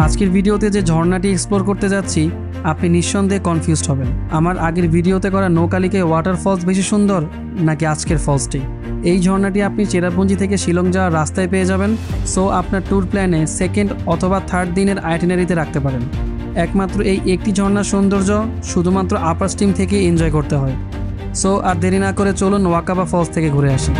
আজকের ভিডিওতে যে ঝর্ণাটি এক্সপ্লোর করতে যাচ্ছি আপনি নিঃসন্দেহে কনফিউজড হবেন। আমার আগের ভিডিওতে করা নৌকালিকে ওয়াটারফলস বেশি সুন্দর নাকি আজকের ফলসটি। এই ঝর্ণাটি আপনি চেরাপুঞ্জি থেকে শিলং যাওয়ার রাস্তায় পেয়ে যাবেন। সো আপনার ট্যুর প্ল্যানে সেকেন্ড অথবা থার্ড দিনের আইটিনারিতে রাখতে পারেন। একমাত্র এই একটি ঝর্ণার সৌন্দর্য শুধুমাত্র আপার স্ট্রিম থেকে এনজয় করতে হয়। সো আর দেরি না করে চলুন ওয়াকাবা ফলস থেকে ঘুরে আসি।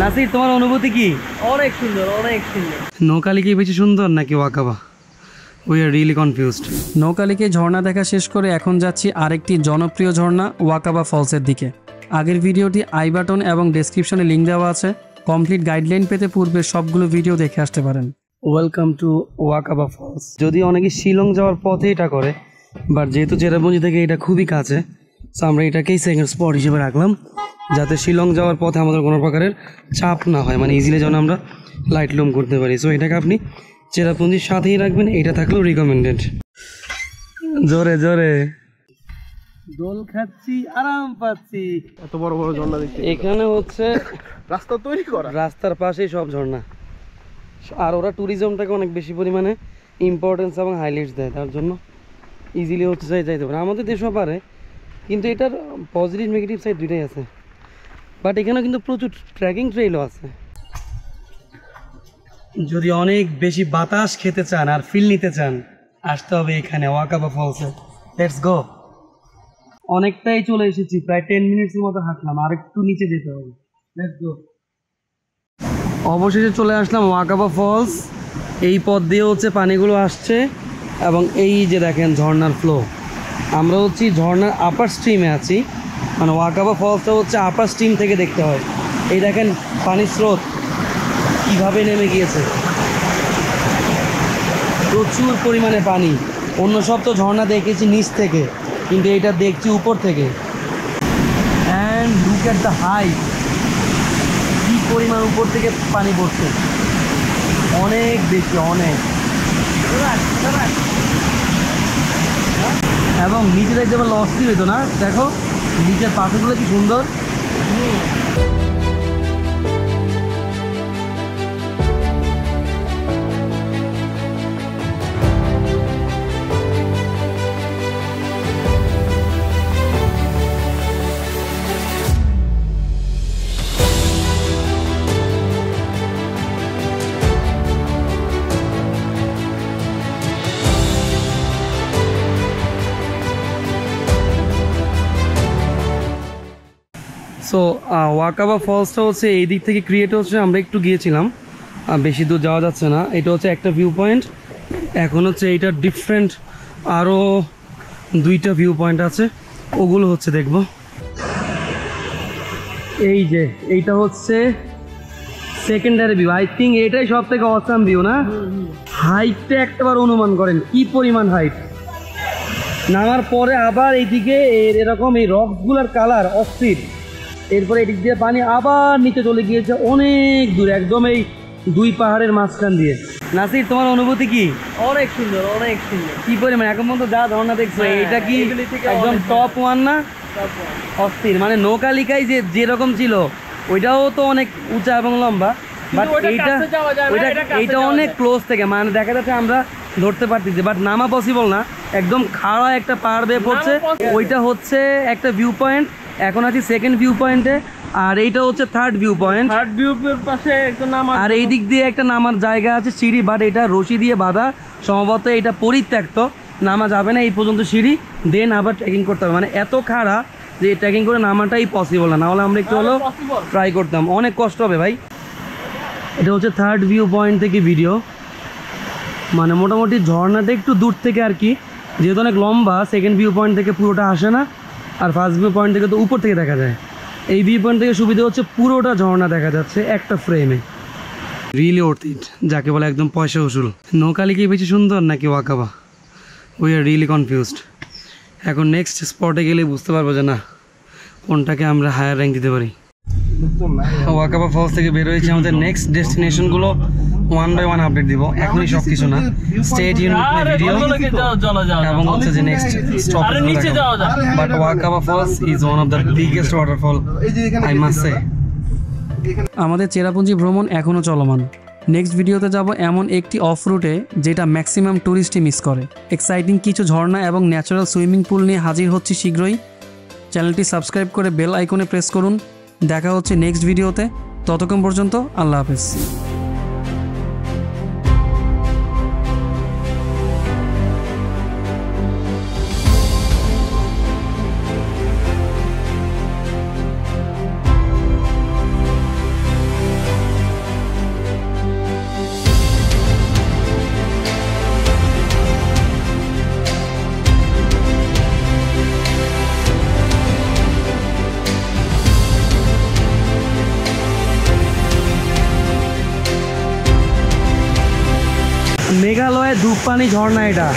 নাসির, তোমার অনুভূতি কি? অনেক সুন্দর, অনেক সুন্দর। নৌকালি কি বেশি সুন্দর নাকি Wakaba? We are really confused. নৌকালিকে ঝর্ণা দেখা শেষ করে এখন যাচ্ছি আরেকটি জনপ্রিয় ঝর্ণা ওয়াকাবা ফলসের দিকে। আগের ভিডিওটি আই বাটন এবং ডেসক্রিপশনে লিঙ্ক দেওয়া আছে। কমপ্লিট গাইডলাইন পেতে পূর্বে সবগুলো ভিডিও দেখে আসতে পারেন। Welcome to Wakaba falls. যদি অনেকে শিলং যাওয়ার পথে এটা করে, বাট যেহেতু চেরাপুঞ্জি থেকে এটা খুবই কাছে, সো আমরা এটাকেই সেকেন্ড স্পট হিসেবে রাখলাম, যাতে শিলং যাওয়ার পথে আমাদের কোনো প্রকারের চাপ না হয়, মানে ইজিলি যেন আমরা লাইট লুম করতে পারি। সো এটাকে আপনি চেরাপুঞ্জির সাথেই রাখবেন, এটা থাকলেও রিকমেন্ডেড। জোরে জোরে দোল খাচ্ছি, আরাম পাচ্ছি। এত বড় বড় ঝর্ণা দেখছি। এখানে হচ্ছে রাস্তা তৈরি করা, রাস্তার পাশেই সব ঝর্ণা। আর ওরা ট্যুরিজমটাকে অনেক বেশি পরিমাণে ইম্পর্টেন্স এবং হাইলাইটস দেয়, তার জন্য ইজিলি হচ্ছে যাইতে পারে। আমাদের দেশও পারে, কিন্তু এটার পজিটিভ নেগেটিভ সাইড দুইটাই আছে। বাট এখানে কিন্তু প্রচুর ট্রেকিং ট্রেইলও আছে। যদি অনেক বেশি বাতাস খেতে চান আর ফিল নিতে চান, আসতে হবে এখানে ওয়াকাবা ফলসে। Let's go. অনেকটাই চলে এসেছি, প্রায় 10 মিনিটসের মতো হাঁটলাম, আর একটু নিচে যেতে হবে। Let's go. অবশেষে চলে আসলাম ওয়াকাবা ফলস। এই পথ দিয়ে হচ্ছে পানিগুলো আসছে এবং এই যে দেখেন ঝর্ণার ফ্লো। আমরা হচ্ছি ঝর্ণার আপার স্ট্রিমে আছি, মানে ওয়াকাবা ফলসটা হচ্ছে আপার স্ট্রিম থেকে দেখতে হয়। এই দেখেন পানির স্রোত কীভাবে নেমে গিয়েছে, প্রচুর পরিমাণে পানি। অন্য সব তো ঝর্ণা দেখেছি নিচ থেকে, কিন্তু এটা দেখছি উপর থেকে। And look at the height, কী পরিমাণ উপর থেকে পানি পড়ছে, অনেক বেশি, অনেক। এবং নিচে দেখতে পারলে অস্থির হইতো না? দেখো নিচের পাথরগুলো কি সুন্দর। সো ওয়াকাবা ফলসটা হচ্ছে এই দিক থেকে ক্রিয়েট হচ্ছে। আমরা একটু গিয়েছিলাম, বেশি দূর যাওয়া যাচ্ছে না। এটা হচ্ছে একটা ভিউ পয়েন্ট। এখন হচ্ছে এইটা ডিফারেন্ট আরও দুইটা ভিউ পয়েন্ট আছে, ওগুলো হচ্ছে দেখব। এই যে এইটা হচ্ছে সেকেন্ডারি ভিউ। আই থিঙ্ক এটাই সব থেকে অসাম ভিউ না? হাইটটা একটাবার অনুমান করেন কি পরিমাণ হাইট। নামার পরে আবার এইদিকে এরকম এই রকগুলার কালার অস্থির। এরপরে এদিক দিয়ে পানি আবার নিচে চলে গিয়েছে অনেক দূর, একদম এই দুই পাহাড়ের মাঝখান দিয়ে। নাসির, তোমার অনুভূতি কি? অনেক সুন্দর, অনেক সুন্দর। কি পরিমাণ এখন পর্যন্ত যা ঝর্ণা দেখছো, এটা কি একদম টপ ওয়ান না? অস্থির, মানে নৌকালিকায় যে যেরকম ছিল ওইটাও তো অনেক উঁচা এবং লম্বা, বাট এইটা অনেক ক্লোজ থেকে, মানে দেখা যাচ্ছে আমরা ধরতে পারতেছি, বাট নামা পসিবল না। একদম খাড়া একটা পাহাড় বেয়ে পড়ছে। ওইটা হচ্ছে একটা ভিউ পয়েন্ট। এখন আছি সেকেন্ড ভিউ পয়েন্টে, আর এইটা হচ্ছে third view point. Third view পাশে একটা নামার, আর এই দিক দিয়ে একটা নামার জায়গা আছে, সিঁড়ি, বাট এটা রশি দিয়ে বাঁধা, সম্ভবত এটা পরিত্যক্ত, নামা যাবে না এই পর্যন্ত সিঁড়ি, দেন আবার ট্রেকিং করতে হবে। মানে এত খাড়া যে ট্রেকিং করে নামাটাই পসিবল না, নাহলে আমরা একটু হলেও ট্রাই করতাম। অনেক কষ্ট হবে ভাই। এটা হচ্ছে থার্ড ভিউ পয়েন্ট থেকে ভিডিও, মানে মোটামুটি ঝর্ণাটা একটু দূর থেকে আর কি, যেহেতু অনেক লম্বা, সেকেন্ড ভিউ পয়েন্ট থেকে পুরোটা আসে না, আর ফার্স্ট ভিউ পয়েন্ট থেকে তো উপর থেকে দেখা যায়। এই ভিউ পয়েন্ট থেকে সুবিধা হচ্ছে পুরোটা ঝর্ণা দেখা যাচ্ছে একটা ফ্রেমে। রিয়েলি ওর্থ ইট, যাকে বলে একদম পয়সা উসুল। নৌকালি কি বেশি সুন্দর নাকি Wakaba? We are really confused. এখন নেক্সট স্পটে গেলে বুঝতে পারবো যে না কোনটাকে আমরা হায়ার র্যাঙ্ক দিতে পারি। ওয়াকাবা ফলস থেকে বের হয়েছে আমাদের নেক্সট ডেস্টিনেশন গুলো ওয়ান বাই ওয়ান আপডেট দিব, এখনই সব কিছু না। স্টে টিউন উইথ ভিডিও এবং হচ্ছে যে next stop but Wakaba falls is one of the biggest waterfall I must say. আমাদের চেরাপুঞ্জি ভ্রমণ এখনও চলমান। নেক্সট ভিডিওতে যাব এমন একটি অফ রুটে যেটা ম্যাক্সিমাম ট্যুরিস্টই মিস করে। এক্সাইটিং কিছু ঝর্ণা এবং ন্যাচারাল সুইমিং পুল নিয়ে হাজির হচ্ছি শীঘ্রই। চ্যানেলটি সাবস্ক্রাইব করে বেল আইকনে প্রেস করুন। দেখা হচ্ছে নেক্সট ভিডিওতে, ততক্ষণ পর্যন্ত আল্লাহ হাফেজ। মেঘালয়ের ধূপপানি ঝর্ণা এটা।